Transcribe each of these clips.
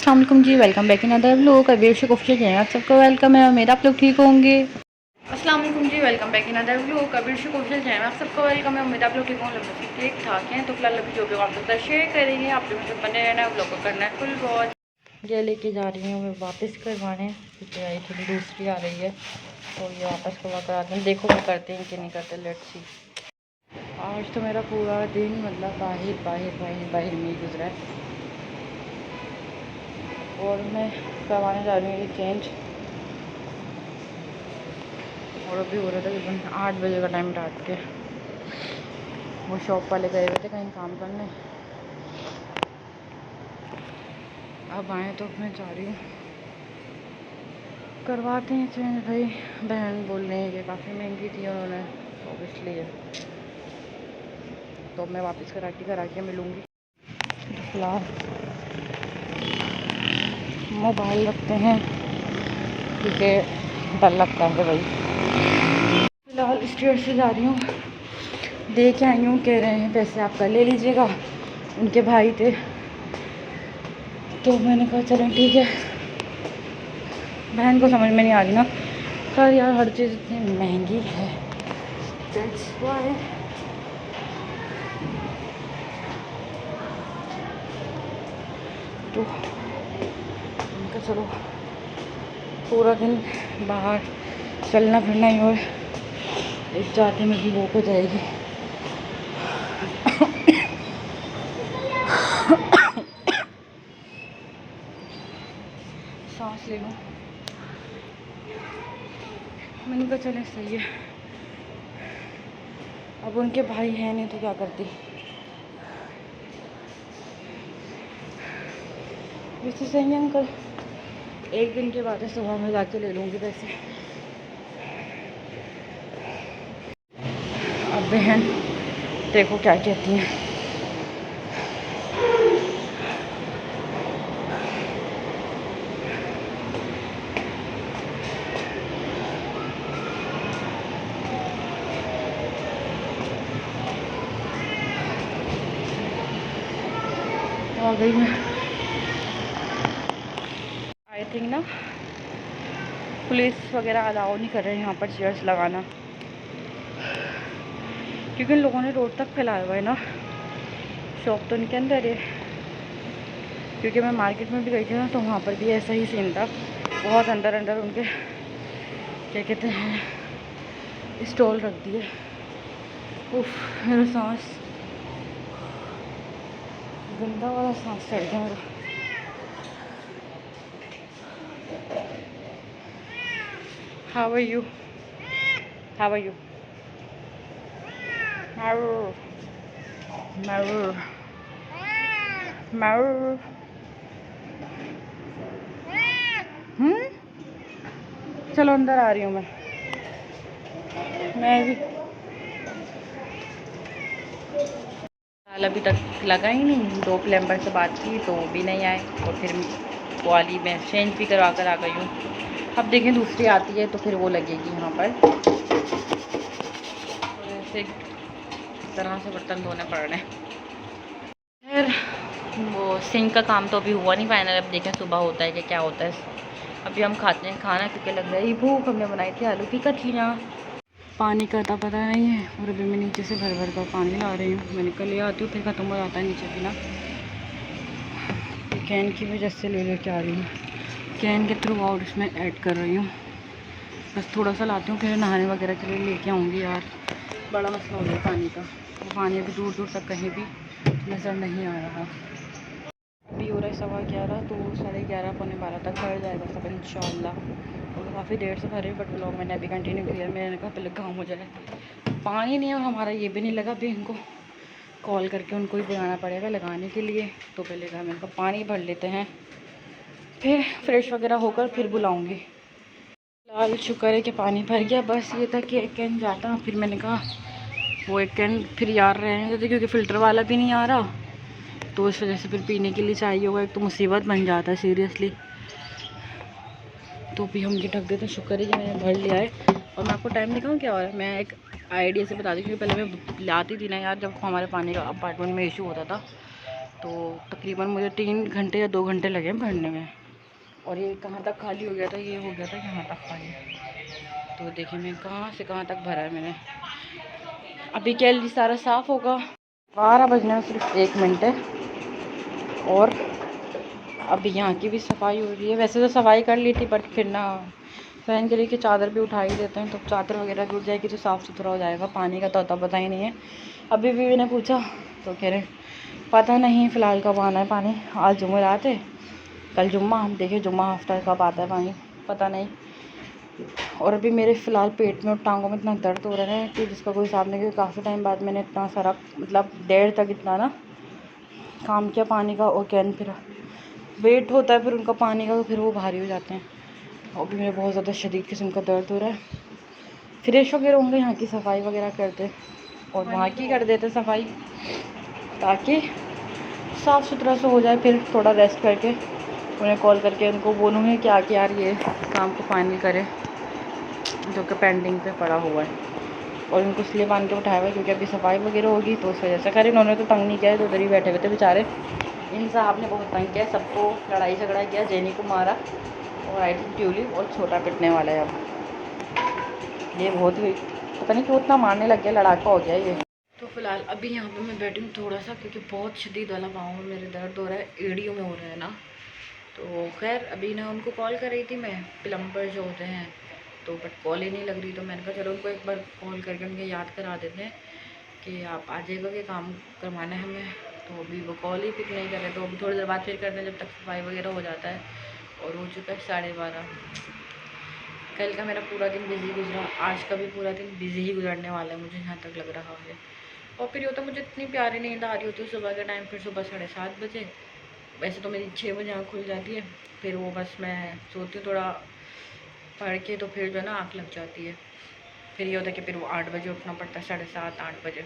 अस्सलाम वालेकुम जी, welcome back in other vlog. Abeer official channel आप सबका वेलकम है। उम्मीद आप लोग ठीक होंगे। अस्सलाम वालेकुम जी, welcome back in other vlog. Abeer official channel आप सबका वेलकम है। उम्मीद आप लोग ठीक होंगे, लोग ठीक ठाक हैं। तो फिलहाल अभी जो भी आप लोग शेयर करेंगे, आप लोगों से बने रहना है, व्लॉग को करना है फुल वॉच। ये लेके जा रही हूँ मैं वापस करवाने, क्योंकि आई थोड़ी दूसरी आ रही है, तो ये वापस करवा कर आते हैं। देखो वो करते हैं कि नहीं करते, लेट्स सी। आज तो मेरा पूरा दिन मतलब बाहर में ही गुजरा है, और मैं करवाने जा रही हूँ ये चेंज। और अभी हो रहा था तकरीबन 8 बजे का टाइम रात के। वो शॉप वाले गए हुए थे कहीं काम करने, अब आए तो मैं जा रही हूँ करवाते हैं चेंज। भाई बहन बोल रही है कि काफ़ी महंगी थी उन्होंने, तो इसलिए तो मैं वापस करा के मिलूँगी। तो फिलहाल मोबाइल रखते हैं, क्योंकि डर लगता है भाई। फिलहाल स्ट्रेट से जा रही हूँ, दे के आई हूँ। कह रहे हैं पैसे आप कर ले लीजिएगा, उनके भाई थे, तो मैंने कहा चलें ठीक है। बहन को समझ में नहीं आ रही ना सर, यार हर चीज़ इतनी महंगी है, दैट्स व्हाई। तो उनका चलो पूरा दिन बाहर चलना फिरना ही, और इस जाते में भी वो हो जाएगी। सांस ले लूँ। मैंने कहा चले सही है, अब उनके भाई हैं नहीं तो क्या करती। वैसे सही है अंकल, एक दिन के बाद सुबह में जाके ले लूँगी पैसे। अब बहन देखो क्या कहती हैं। आ गई मैं। आई थिंक ना पुलिस वगैरह अलाउ नहीं कर रहे हैं यहाँ पर चेयर्स लगाना, क्योंकि लोगों ने रोड तक फैलाया हुआ है ना। शॉप तो उनके अंदर है, क्योंकि मैं मार्केट में भी गई थी ना, तो वहाँ पर भी ऐसा ही सीन था। बहुत अंदर अंदर उनके क्या कहते हैं स्टॉल रख दिए। उफ, मेरा सांस गंदा वाला सांस चढ़ गया मेरा। How are you? How are you? Marur. Marur. Marur. चलो अंदर आ रही हूँ मैं भी। हाल अभी तक लगा ही नहीं। 2 प्लम्बर से बात की तो भी नहीं आए, और फिर वाली मैं चेंज भी करवा कर आ गई हूँ। अब देखें दूसरी आती है तो फिर वो लगेगी यहाँ पर। और ऐसे तरह से बर्तन धोने पड़ रहे हैं। फिर वो सिंक का काम तो अभी हुआ नहीं फाइनल। अब देखें सुबह होता है कि क्या होता है। अभी हम खाते हैं खाना, क्योंकि लग रही भूख। हमने बनाई थी आलू की कतलियाँ। पानी का अता पता नहीं है, और अभी मैं नीचे से भर का पानी ला रही हूँ। मैंने कल ले आती हूँ, फिर ख़त्म हो जाता है नीचे पीना। कैन की वजह से ले लेके आ रही हूँ, कैन के थ्रू आउट इसमें ऐड कर रही हूँ। बस थोड़ा सा लाती हूँ, फिर नहाने वगैरह के लिए लेके आऊँगी। यार बड़ा मसला हो गया पानी का। वो पानी अभी दूर दूर तक कहीं भी नज़र नहीं आ रहा। अभी हो रहा है 11:15, तो 11:30 पौने 12 तक भर जाएगा सब इंशाल्लाह। और काफ़ी देर से भरे, बट ब्लॉग मैंने अभी कंटिन्यू किया। मैंने कहा पहले काम हो जाए। पानी नहीं है और हमारा ये भी नहीं लगा। अभी इनको कॉल करके उनको ही बुलाना पड़ेगा लगाने के लिए। तो पहले मैंने कहा पानी भर लेते हैं, फिर फ्रेश वगैरह होकर फिर बुलाऊँगी। फिलहाल शुक्र है कि पानी भर गया। बस ये था कि एक कैन जाता, फिर मैंने कहा वो एक कैन फिर यार रहने देते, क्योंकि फ़िल्टर वाला भी नहीं आ रहा, तो इस वजह से फिर पीने के लिए चाहिए होगा। एक तो मुसीबत बन जाता है सीरियसली। तो भी हम ये ढक देते। शुक्र है कि मैंने भर लिया है। और मैं आपको टाइम दिखाऊँ क्या हो रहा है। मैं एक आइडिया से बता दी, क्योंकि पहले मैं लाती थी ना यार, जब हमारे पानी का अपार्टमेंट में इशू होता था, तो तकरीबन मुझे 3 घंटे या 2 घंटे लगे भरने में। और ये कहाँ तक खाली हो गया था, ये हो गया था यहाँ तक खाली। तो देखिए मैं कहाँ से कहाँ तक भरा है मैंने। अभी क्या सारा साफ़ होगा। 12 बजने में सिर्फ 1 मिनट है। और अभी यहाँ की भी सफाई हो रही है। वैसे तो सफाई कर ली थी, बट फिर ना फैन के लिए कि चादर भी उठा ही देते हैं, तो चादर वगैरह भी उठ जाएगी तो साफ़ सुथरा हो जाएगा। पानी का तो अता पता ही नहीं है। अभी भी मैंने पूछा तो कह रहे पता नहीं फ़िलहाल कब आना है पानी। आज जुमेरात है, कल जुम्मा, हम देखें जुम्मा हफ्ता कब आता है पानी, पता नहीं। और अभी मेरे फ़िलहाल पेट में और टांगों में इतना दर्द हो रहा है कि जिसका कोई हिसाब नहीं। क्योंकि काफ़ी टाइम बाद मैंने इतना सारा मतलब देर तक इतना ना काम किया पानी का। और कैन फिर वेट होता है फिर उनका पानी का, तो फिर वो भारी हो जाते हैं। और भी मेरे बहुत ज़्यादा शदीद किस्म का दर्द हो रहा है। फ्रेश वगैरह होंगे, यहाँ की सफाई वगैरह करते और वहाँ की कर देते सफाई, ताकि साफ़ सुथरा सा हो जाए। फिर थोड़ा रेस्ट करके उन्हें कॉल करके उनको बोलूँगी कि आके यार ये काम को फाइनल करें जो कि पेंडिंग पे पड़ा हुआ है। और उनको इसलिए बांध के उठाया हुआ है क्योंकि अभी सफाई वगैरह होगी तो उस वजह से। खैर इन्होंने तो तंग नहीं किया, तो उधर ही बैठे हुए थे बेचारे। इन साहब ने बहुत तंग किया, सबको लड़ाई झगड़ा किया, जेनी को मारा और आई थिंक ट्यूलिप और छोटा पिटने वाला है। अब ये बहुत हुई, पता नहीं क्यों उतना मारने लग गया, लड़ाका हो गया ये। तो फिलहाल अभी यहाँ पे मैं बैठी हूँ थोड़ा सा, क्योंकि बहुत शदीद वाला पाँव में मेरे दर्द हो रहा है, एड़ियों में हो रहा है ना। तो खैर अभी ना उनको कॉल कर रही थी मैं, प्लम्बर जो होते हैं, तो बट कॉल ही नहीं लग रही। तो मैंने कहा चलो उनको एक बार कॉल करके उनके याद करा देते हैं कि आप आ जाएगा कि काम करवाना है हमें। तो अभी वो कॉल ही पिक नहीं कर रहे, तो अभी थोड़ी देर बाद फिर करते हैं जब तक सफाई वगैरह हो जाता है। और हो चुका है 12:30। कल का मेरा पूरा दिन बिज़ी गुजरा, आज का भी पूरा दिन बिज़ी ही गुजरने वाला है, मुझे यहाँ तक लग रहा है। और फिर ये होता मुझे इतनी प्यारी नींद आ रही होती है सुबह के टाइम, फिर सुबह 7:30 बजे। वैसे तो मेरी 6 बजे आँख खुल जाती है, फिर वो बस मैं सोती हूँ थोड़ा पढ़ के, तो फिर जो है ना आँख लग जाती है। फिर ये होता है कि फिर वो 8 बजे उठना पड़ता है, 7:30 8 बजे।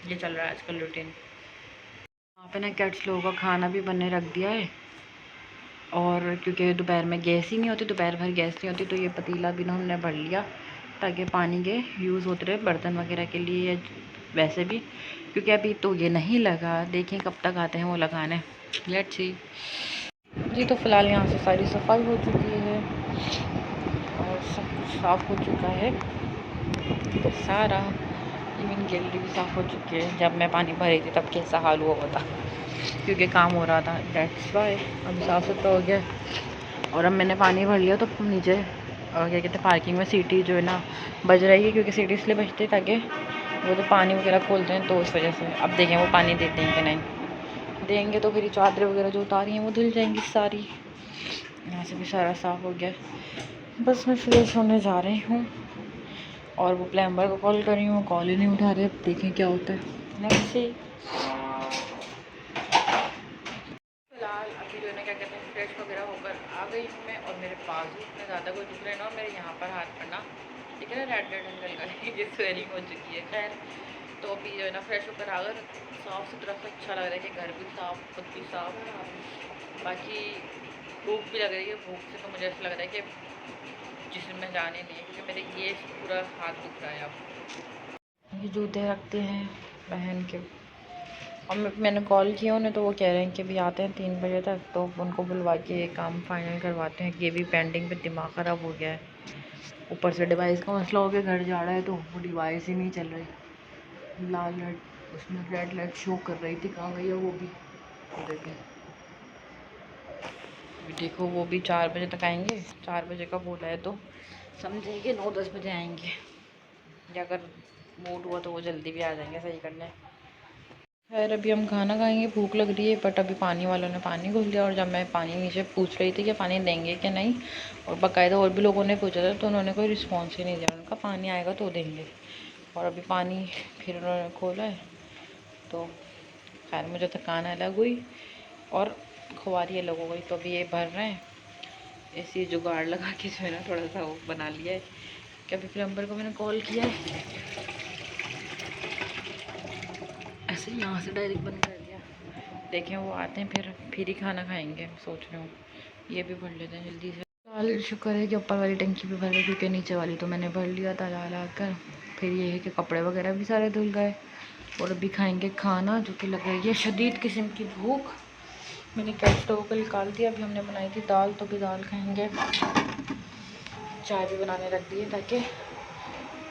ये चल रहा है आजकल रूटीन। वहाँ पे ना कैट्स लोगों का खाना भी बनने रख दिया है। और क्योंकि दोपहर में गैस ही नहीं होती, दोपहर भर गैस नहीं होती, तो ये पतीला भी ना हमने भर लिया ताकि पानी के यूज़ होते रहे बर्तन वगैरह के लिए, या वैसे भी। क्योंकि अभी तो ये नहीं लगा, देखें कब तक आते हैं वो लगाने, लेट्स सी। जी तो फ़िलहाल यहाँ से सारी सफाई हो चुकी है और सब कुछ साफ़ हो चुका है सारा। इवन गैलरी भी साफ़ हो चुकी है। जब मैं पानी भर रही थी तब कैसा हाल हुआ था, क्योंकि काम हो रहा था, दैट्स वाई। अभी साफ़ सुथरा हो गया और अब मैंने पानी भर लिया। तो नीचे क्या कहते हैं पार्किंग में सीटी जो है ना बज रही है, क्योंकि सीटी इसलिए बजती है ताकि वो तो पानी वगैरह खोलते हैं, तो उस वजह से। अब देखें वो पानी देते हैं कि नहीं देंगे, तो फिर चादरें वगैरह जो उतारी हैं वो धुल जाएंगी सारी। यहाँ से भी सारा साफ़ हो गया, बस मैं फ्रेश होने जा रही हूँ। और वो प्लम्बर को कॉल कर रही हूँ, कॉल ही नहीं उठा रहे। अब देखें क्या होता है नेक्स्ट से। फिलहाल अभी जो है ना क्या कहते हैं फ्रेश वगैरह होकर आ गई हूँ मैं। और मेरे बाजू इतने ज़्यादा कोई दुख रहे ना, और मेरे यहाँ पर हाथ पड़ना ठीक है ना, रेड रेड अंगल का ये स्वेलिंग हो चुकी है। खैर तो अभी जो है ना फ्रेश होकर आकर साफ़ सुथरा सा अच्छा लग रहा है कि घर भी साफ़, खुद भी साफ़। बाकी भूख भी लग रही है, भूख से तो मुझे ऐसा लग रहा है कि जिसमें मैं जाने नहीं है, क्योंकि मेरे ये पूरा हाथ दुख रहा है। अब ये जूते रखते हैं पहन के। और मैंने कॉल किया उन्हें, तो वो कह रहे हैं कि भी आते हैं 3 बजे तक, तो उनको बुलवा के काम फाइनल करवाते हैं। कि ये भी पेंडिंग पे दिमाग ख़राब हो गया है, ऊपर से डिवाइस का मसला हो गया। घर जा रहा है तो वो डिवाइस ही नहीं चल रही, लाल लाइट उसमें रेड लाइट शो कर रही थी, कहाँ गई है वो भी देखें। देखो वो भी 4 बजे तक आएंगे, 4 बजे का बोला है, तो समझेंगे 9-10 बजे आएंगे, या अगर मूड हुआ तो वो जल्दी भी आ जाएंगे सही करने। खैर अभी हम खाना खाएंगे, भूख लग रही है। बट अभी पानी वालों ने पानी खोल दिया, और जब मैं पानी नीचे पूछ रही थी कि पानी देंगे कि नहीं, और बाकायदा और भी लोगों ने पूछा था, तो उन्होंने कोई रिस्पॉन्स ही नहीं दिया। उनका पानी आएगा तो देंगे। और अभी पानी फिर उन्होंने खोला है, तो खैर मुझे थकान अलग हुई और खुआरी अलग हो गई। तो अभी ये भर रहे हैं, ऐसे जुगाड़ लगा के जो है ना थोड़ा सा वो बना लिया है कि अभी प्लम्बर को मैंने कॉल किया है, ऐसे यहाँ से डायरेक्ट बंद कर दिया। देखें वो आते हैं फिर ही खाना खाएंगे, सोच रही हूँ। ये भी भर लेते हैं जल्दी से। फिलहाल शुक्र है कि ऊपर वाली टंकी भी भर गई, क्योंकि नीचे वाली तो मैंने भर लिया था ला कर। फिर ये है कि कपड़े वगैरह भी सारे धुल गए। और अभी खाएंगे खाना, जो कि लग रही है शदीद किस्म की भूख। मैंने गैस स्टोव को निकाल दिया। अभी हमने बनाई थी दाल, तो भी दाल खाएंगे। चाय भी बनाने रख दी है ताकि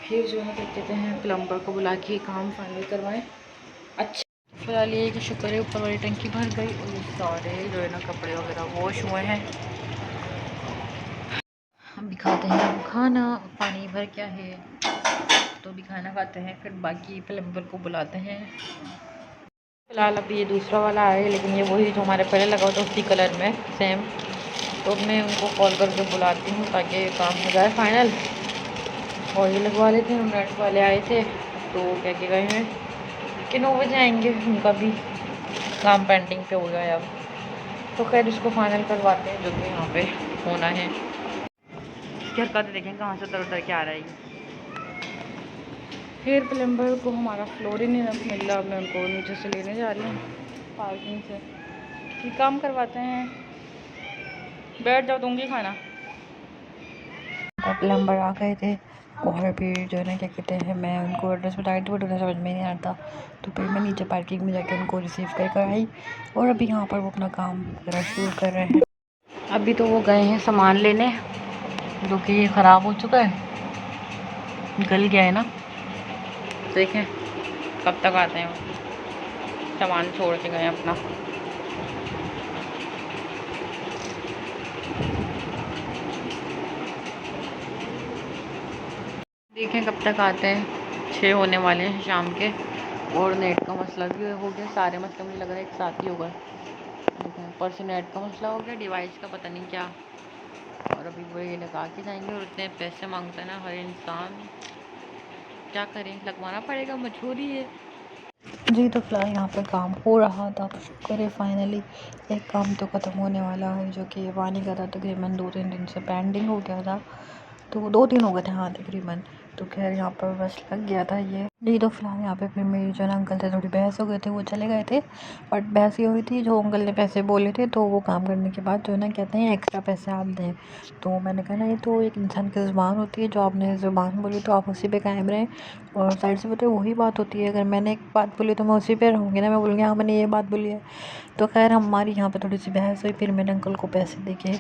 फिर जो है क्या कहते हैं प्लम्बर को बुला के काम फाइनल करवाएं। अच्छा, फिलहाल ये कि शुक्र है ऊपर वाली टंकी भर गई और ये सारे जो है ना कपड़े वगैरह वॉश हुए हैं। हम भी खाते हैं अब खाना। पानी भर क्या है तो भी खाना खाते हैं, फिर बाकी प्लम्बर को बुलाते हैं। फिलहाल अभी ये दूसरा वाला आया है, लेकिन ये वही जो हमारे पहले लगा था उसी कलर में सेम। तो मैं उनको कॉल करके बुलाती हूँ ताकि काम हो जाए फाइनल। और ये लगवा लेते हैं। नेट वाले आए थे तो क्या कह गए हैं कि 9 बजे आएंगे, उनका भी काम पेंडिंग पे हो गया है अब। तो खैर इसको फाइनल करवाते हैं जो कि यहाँ पे होना है। इसकी हरकत देखें कहाँ से उतर के आ रहा है। फिर प्लम्बर को हमारा फ्लोर ही नहीं मिल रहा। मैं उनको नीचे से लेने जा रही हूँ पार्किंग से। ये काम करवाते हैं। बैठ जाओ, दूँगी खाना। प्लम्बर आ गए थे और फिर जो है ना क्या कहते हैं मैं उनको एड्रेस बताई थी बट उन्हें समझ में नहीं आता। तो फिर मैं नीचे पार्किंग में जाके उनको रिसीव कर आई और अभी यहाँ पर वो अपना काम वगैरह शुरू कर रहे हैं। अभी तो वो गए हैं सामान लेने, जो कि ये ख़राब हो चुका है, गल गया है ना। देखें कब तक आते हैं वो। सामान छोड़ के गए अपना। देखें कब तक आते हैं। 6 होने वाले हैं शाम के। और नेट का मसला भी हो गया। सारे मसले मुझे लग रहा है एक साथ ही होगा। देखें ऊपर से नेट का मसला हो गया, डिवाइस का पता नहीं क्या। और अभी वो ये लगा के जाएंगे और इतने पैसे मांगते हैं ना हर इंसान, क्या करें, लगवाना पड़ेगा, मजबूरी है जी। तो फिलहाल यहाँ पर काम हो रहा था, तो शुक्र है फाइनली एक काम तो ख़त्म होने वाला है, जो कि पानी का था। तकरीबन 2-3 दिन से पेंडिंग हो गया था, तो 2-3 हो गए थे हाँ तकरीबन। तो खैर यहाँ पर बस लग गया था ये जी। तो फिलहाल यहाँ पे फिर मेरी जो है ना अंकल से थोड़ी बहस हो गई थी, वो चले गए थे। बट बहस ये हुई थी, जो अंकल ने पैसे बोले थे तो वो काम करने के बाद जो है ना कहते हैं एक्स्ट्रा पैसे आप दें। तो मैंने कहा ना ये तो एक इंसान की ज़ुबान होती है, जो आपने ज़ुबान बोली तो आप उसी पे कायम रहें। और साइड से बताए वही बात होती है, अगर मैंने एक बात बोली तो मैं उसी पे रहूँगी ना। मैं बोलूँगी हाँ मैंने ये बात बोली है। तो खैर हमारी यहाँ पर थोड़ी सी बहस हुई, फिर मैंने अंकल को पैसे दे के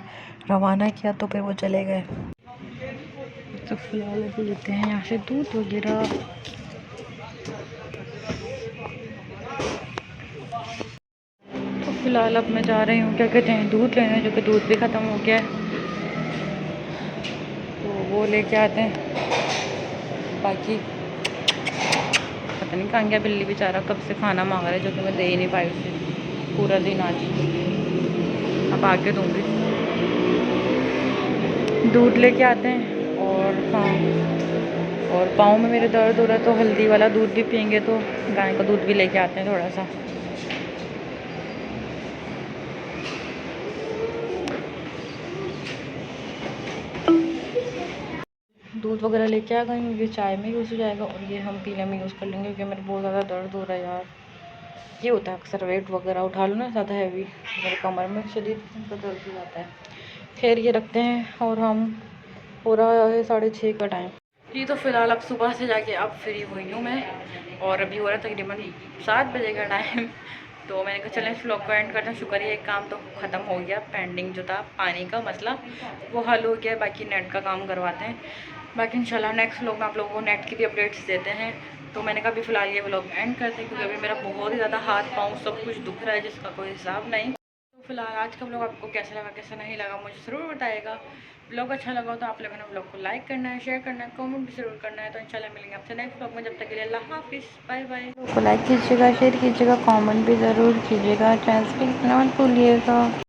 रवाना किया, तो फिर वो चले गए। तो फिलहाल अभी लेते हैं यहाँ से दूध वगैरह। तो फिलहाल अब मैं जा रही हूँ क्या कहते हैं दूध लेने, जो कि दूध भी ख़त्म हो गया है, तो वो लेके आते हैं। बाकी पता नहीं कहाँ गया बिल्ली बेचारा, कब से खाना मांग रहा है, जो कि मैं दे ही नहीं पाई उसे पूरा दिन आज। अब आके दूँगी। दूध लेके आते हैं। और हाँ, और पाँव में मेरे दर्द हो रहा है, तो हल्दी वाला दूध भी पियेंगे, तो गाय का दूध भी लेके आते हैं थोड़ा सा। दूध वगैरह लेके आ गई हूँ। ये चाय में यूज़ हो जाएगा और ये हम पीने में यूज़ कर लेंगे, क्योंकि मेरे बहुत ज़्यादा दर्द हो रहा है यार। ये होता है अक्सर वेट वगैरह उठा लो ना ज़्यादा हैवी, मेरे कमर में शदीद किस्म का दर्द हो जाता है। खैर ये रखते हैं और हम हो रहा है 6:30 का टाइम जी। तो फिलहाल अब सुबह से जाके अब फ्री हुई हूँ मैं, और अभी हो रहा है तकरीबन 7 बजे का टाइम। तो मैंने कहा चलें इस व्लॉग को एंड करना। शुक्र है एक काम तो ख़त्म हो गया, पेंडिंग जो था पानी का मसला वो हल हो गया। बाकी नेट का काम करवाते हैं। बाकी इंशाल्लाह नेक्स्ट व्लॉग में आप लोगों को नेट की भी अपडेट्स देते हैं। तो मैंने कहा अभी फ़िलहाल ये व्लॉग एंड करते हैं, क्योंकि अभी मेरा बहुत ही ज़्यादा हाथ पाँव सब कुछ दुख रहा है, जिसका कोई हिसाब नहीं। तो फिलहाल आज का व्लॉग आपको कैसा लगा कैसा नहीं लगा मुझे ज़रूर बताइएगा। व्लॉग अच्छा लगा तो आप लोगों ने व्लॉग को लाइक करना है, शेयर करना है, कमेंट भी ज़रूर करना है। तो इंशाल्लाह मिलेंगे आपसे नेक्स्ट व्लॉग में। जब तक के लिए अल्लाह हाफिज़, बाय बाय। तो लाइक कीजिएगा, शेयर कीजिएगा, कमेंट भी ज़रूर कीजिएगा, चैनल सब्सक्राइब करना मत भूलिएगा।